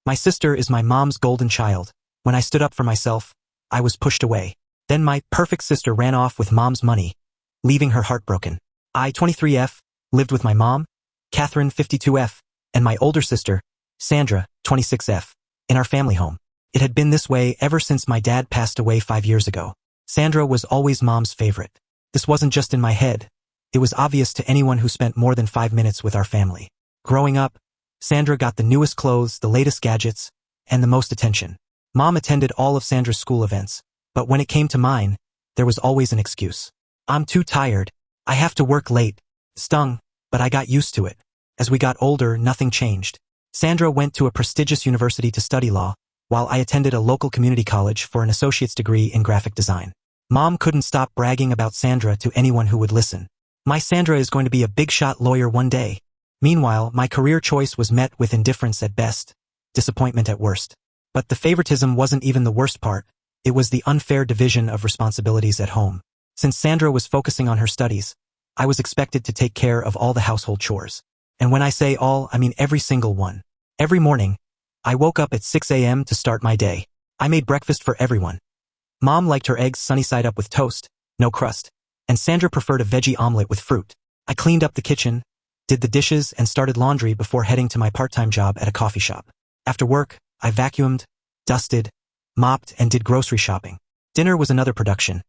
My sister is my mom's golden child. When I stood up for myself, I was pushed away. Then my perfect sister ran off with mom's money, leaving her heartbroken. I, 23F, lived with my mom, Catherine, 52F, and my older sister, Sandra, 26F, in our family home. It had been this way ever since my dad passed away 5 years ago. Sandra was always mom's favorite. This wasn't just in my head. It was obvious to anyone who spent more than 5 minutes with our family. Growing up, Sandra got the newest clothes, the latest gadgets, and the most attention. Mom attended all of Sandra's school events, but when it came to mine, there was always an excuse. I'm too tired. I have to work late. Stung, but I got used to it. As we got older, nothing changed. Sandra went to a prestigious university to study law, while I attended a local community college for an associate's degree in graphic design. Mom couldn't stop bragging about Sandra to anyone who would listen. My Sandra is going to be a big-shot lawyer one day. Meanwhile, my career choice was met with indifference at best, disappointment at worst. But the favoritism wasn't even the worst part. It was the unfair division of responsibilities at home. Since Sandra was focusing on her studies, I was expected to take care of all the household chores. And when I say all, I mean every single one. Every morning, I woke up at 6 a.m. to start my day. I made breakfast for everyone. Mom liked her eggs sunny side up with toast, no crust, and Sandra preferred a veggie omelet with fruit. I cleaned up the kitchen, did the dishes, and started laundry before heading to my part-time job at a coffee shop. After work, I vacuumed, dusted, mopped, and did grocery shopping. Dinner was another production.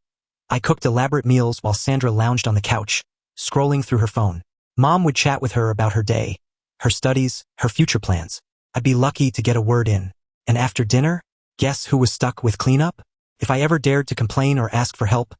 I cooked elaborate meals while Sandra lounged on the couch, scrolling through her phone. Mom would chat with her about her day, her studies, her future plans. I'd be lucky to get a word in. And after dinner, guess who was stuck with cleanup? If I ever dared to complain or ask for help,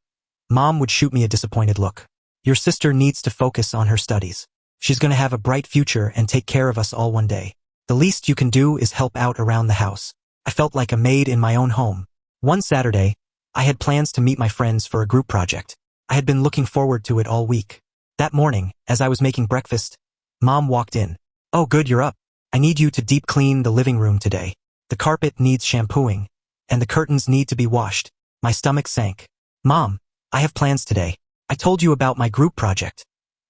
Mom would shoot me a disappointed look. Your sister needs to focus on her studies. She's going to have a bright future and take care of us all one day. The least you can do is help out around the house. I felt like a maid in my own home. One Saturday, I had plans to meet my friends for a group project. I had been looking forward to it all week. That morning, as I was making breakfast, Mom walked in. Oh, good, you're up. I need you to deep clean the living room today. The carpet needs shampooing, and the curtains need to be washed. My stomach sank. Mom, I have plans today. I told you about my group project.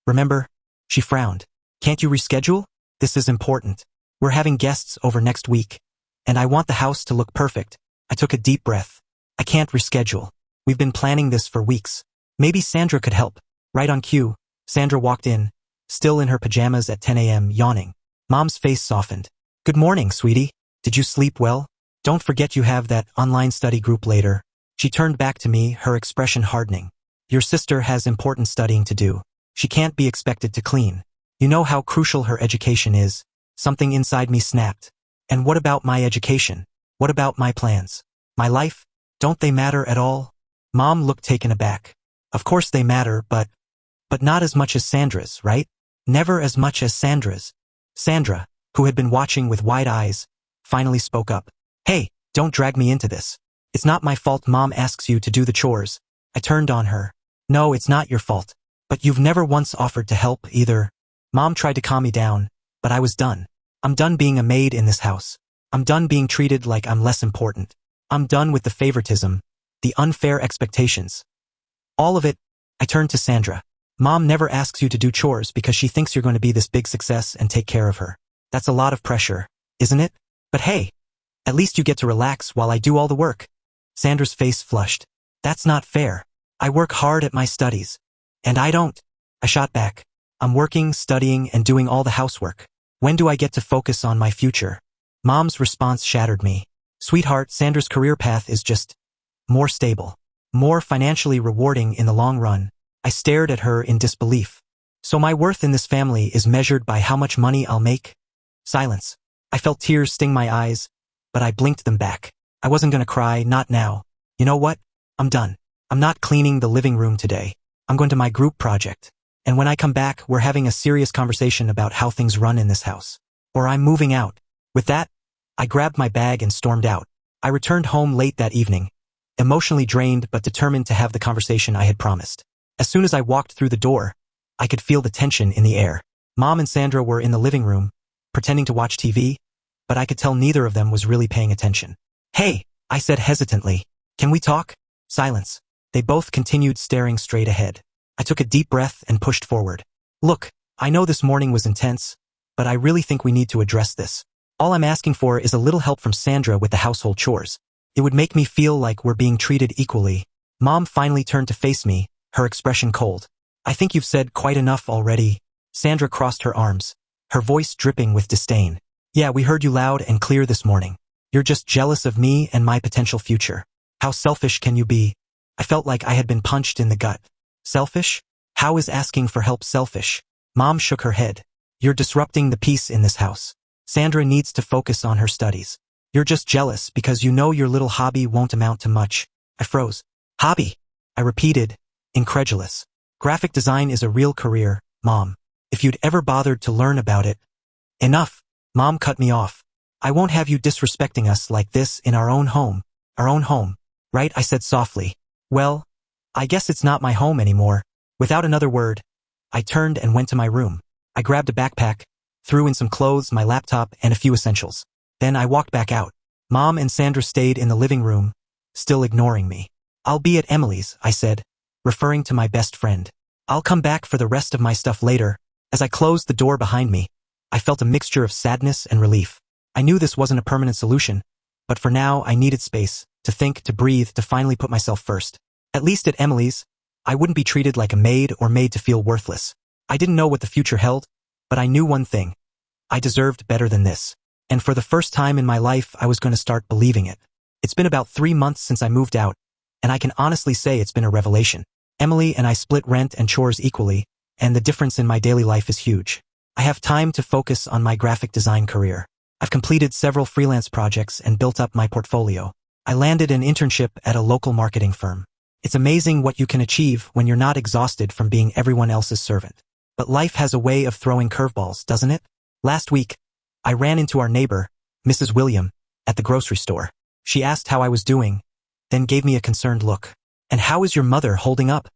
Remember? She frowned. Can't you reschedule? This is important. We're having guests over next week, and I want the house to look perfect. I took a deep breath. I can't reschedule. We've been planning this for weeks. Maybe Sandra could help. Right on cue, Sandra walked in, still in her pajamas at 10 a.m., yawning. Mom's face softened. Good morning, sweetie. Did you sleep well? Don't forget you have that online study group later. She turned back to me, her expression hardening. Your sister has important studying to do. She can't be expected to clean. You know how crucial her education is. Something inside me snapped. And what about my education? What about my plans? My life? Don't they matter at all? Mom looked taken aback. Of course they matter, but not as much as Sandra's, right? Never as much as Sandra's. Sandra, who had been watching with wide eyes, finally spoke up. Hey, don't drag me into this. It's not my fault Mom asks you to do the chores. I turned on her. No, it's not your fault. But you've never once offered to help either. Mom tried to calm me down, but I was done. I'm done being a maid in this house. I'm done being treated like I'm less important. I'm done with the favoritism, the unfair expectations. All of it. I turned to Sandra. Mom never asks you to do chores because she thinks you're going to be this big success and take care of her. That's a lot of pressure, isn't it? But hey, at least you get to relax while I do all the work. Sandra's face flushed. That's not fair. I work hard at my studies. And I don't. I shot back. I'm working, studying, and doing all the housework. When do I get to focus on my future? Mom's response shattered me. Sweetheart, Sandra's career path is just more stable, more financially rewarding in the long run. I stared at her in disbelief. So my worth in this family is measured by how much money I'll make? Silence. I felt tears sting my eyes, but I blinked them back. I wasn't gonna cry, not now. You know what? I'm done. I'm not cleaning the living room today. I'm going to my group project. And when I come back, we're having a serious conversation about how things run in this house. Or I'm moving out. With that, I grabbed my bag and stormed out. I returned home late that evening, emotionally drained but determined to have the conversation I had promised. As soon as I walked through the door, I could feel the tension in the air. Mom and Sandra were in the living room, pretending to watch TV, but I could tell neither of them was really paying attention. Hey, I said hesitantly. Can we talk? Silence. They both continued staring straight ahead. I took a deep breath and pushed forward. Look, I know this morning was intense, but I really think we need to address this. All I'm asking for is a little help from Sandra with the household chores. It would make me feel like we're being treated equally. Mom finally turned to face me, her expression cold. I think you've said quite enough already. Sandra crossed her arms, her voice dripping with disdain. Yeah, we heard you loud and clear this morning. You're just jealous of me and my potential future. How selfish can you be? I felt like I had been punched in the gut. Selfish? How is asking for help selfish? Mom shook her head. You're disrupting the peace in this house. Sandra needs to focus on her studies. You're just jealous because you know your little hobby won't amount to much. I froze. Hobby? I repeated, incredulous. Graphic design is a real career, Mom. If you'd ever bothered to learn about it. Enough. Mom cut me off. I won't have you disrespecting us like this in our own home. Our own home. Right? I said softly. Well, I guess it's not my home anymore. Without another word, I turned and went to my room. I grabbed a backpack, threw in some clothes, my laptop, and a few essentials. Then I walked back out. Mom and Sandra stayed in the living room, still ignoring me. I'll be at Emily's, I said, referring to my best friend. I'll come back for the rest of my stuff later. As I closed the door behind me, I felt a mixture of sadness and relief. I knew this wasn't a permanent solution, but for now I needed space, to think, to breathe, to finally put myself first. At least at Emily's, I wouldn't be treated like a maid or made to feel worthless. I didn't know what the future held, but I knew one thing. I deserved better than this. And for the first time in my life, I was going to start believing it. It's been about 3 months since I moved out, and I can honestly say it's been a revelation. Emily and I split rent and chores equally, and the difference in my daily life is huge. I have time to focus on my graphic design career. I've completed several freelance projects and built up my portfolio. I landed an internship at a local marketing firm. It's amazing what you can achieve when you're not exhausted from being everyone else's servant. But life has a way of throwing curveballs, doesn't it? Last week, I ran into our neighbor, Mrs. William, at the grocery store. She asked how I was doing, then gave me a concerned look. And how is your mother holding up?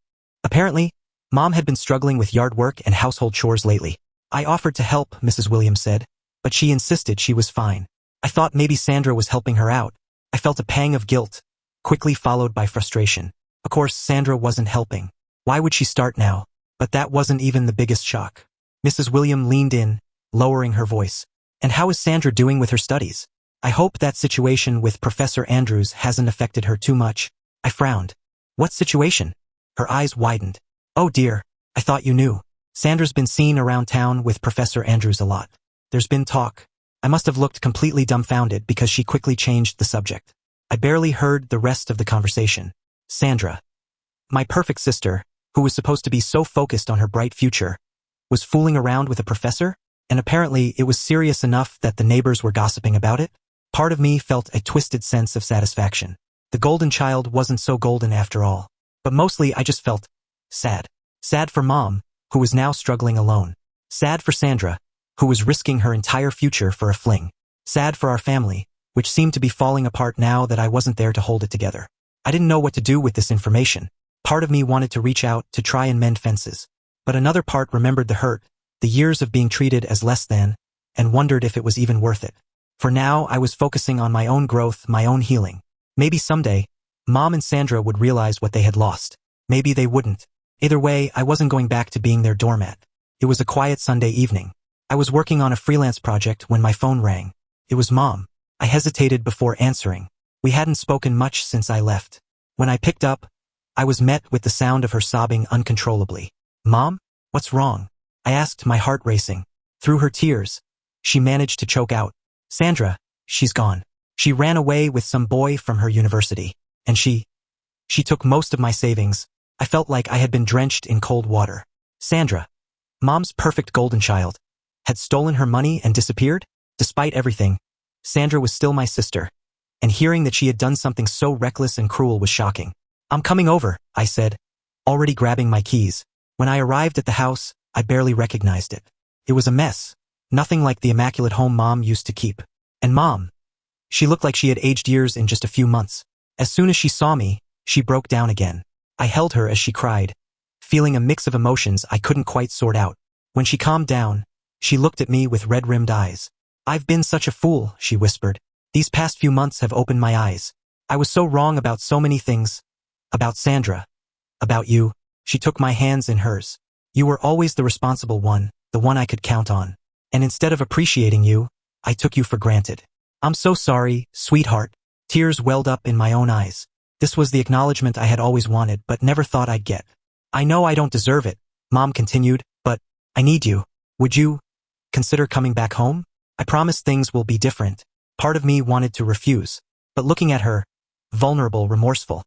Apparently, Mom had been struggling with yard work and household chores lately. I offered to help, Mrs. Williams said, but she insisted she was fine. I thought maybe Sandra was helping her out. I felt a pang of guilt, quickly followed by frustration. Of course, Sandra wasn't helping. Why would she start now? But that wasn't even the biggest shock. Mrs. William leaned in, lowering her voice. And how is Sandra doing with her studies? I hope that situation with Professor Andrews hasn't affected her too much. I frowned. What situation? Her eyes widened. Oh dear, I thought you knew. Sandra's been seen around town with Professor Andrews a lot. There's been talk. I must have looked completely dumbfounded because she quickly changed the subject. I barely heard the rest of the conversation. Sandra, my perfect sister, who was supposed to be so focused on her bright future, was fooling around with a professor? And apparently it was serious enough that the neighbors were gossiping about it? Part of me felt a twisted sense of satisfaction. The golden child wasn't so golden after all. But mostly I just felt sad. Sad for Mom, who was now struggling alone. Sad for Sandra, who was risking her entire future for a fling. Sad for our family, which seemed to be falling apart now that I wasn't there to hold it together. I didn't know what to do with this information. Part of me wanted to reach out to try and mend fences. But another part remembered the hurt, the years of being treated as less than, and wondered if it was even worth it. For now, I was focusing on my own growth, my own healing. Maybe someday, Mom and Sandra would realize what they had lost. Maybe they wouldn't. Either way, I wasn't going back to being their doormat. It was a quiet Sunday evening. I was working on a freelance project when my phone rang. It was Mom. I hesitated before answering. We hadn't spoken much since I left. When I picked up, I was met with the sound of her sobbing uncontrollably. Mom? What's wrong? I asked, my heart racing. Through her tears, she managed to choke out. Sandra, she's gone. She ran away with some boy from her university. And she took most of my savings. I felt like I had been drenched in cold water. Sandra, Mom's perfect golden child, had stolen her money and disappeared? Despite everything, Sandra was still my sister. And hearing that she had done something so reckless and cruel was shocking. I'm coming over, I said, already grabbing my keys. When I arrived at the house, I barely recognized it. It was a mess, nothing like the immaculate home Mom used to keep. And Mom, she looked like she had aged years in just a few months. As soon as she saw me, she broke down again. I held her as she cried, feeling a mix of emotions I couldn't quite sort out. When she calmed down, she looked at me with red-rimmed eyes. I've been such a fool, she whispered. These past few months have opened my eyes. I was so wrong about so many things. About Sandra. About you. She took my hands in hers. You were always the responsible one, the one I could count on. And instead of appreciating you, I took you for granted. I'm so sorry, sweetheart. Tears welled up in my own eyes. This was the acknowledgement I had always wanted but never thought I'd get. I know I don't deserve it, Mom continued, but I need you. Would you consider coming back home? I promise things will be different. Part of me wanted to refuse, but looking at her, vulnerable, remorseful,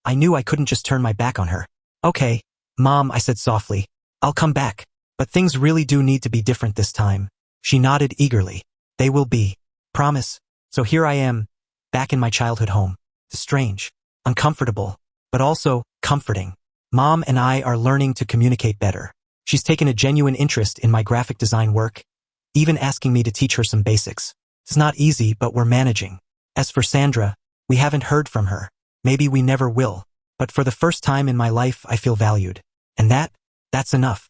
I knew I couldn't just turn my back on her. Okay, Mom, I said softly. I'll come back. But things really do need to be different this time. She nodded eagerly. They will be. Promise. So here I am, back in my childhood home. Strange, uncomfortable, but also comforting. Mom and I are learning to communicate better. She's taken a genuine interest in my graphic design work, even asking me to teach her some basics. It's not easy, but we're managing. As for Sandra, we haven't heard from her. Maybe we never will. But for the first time in my life, I feel valued. And that's enough.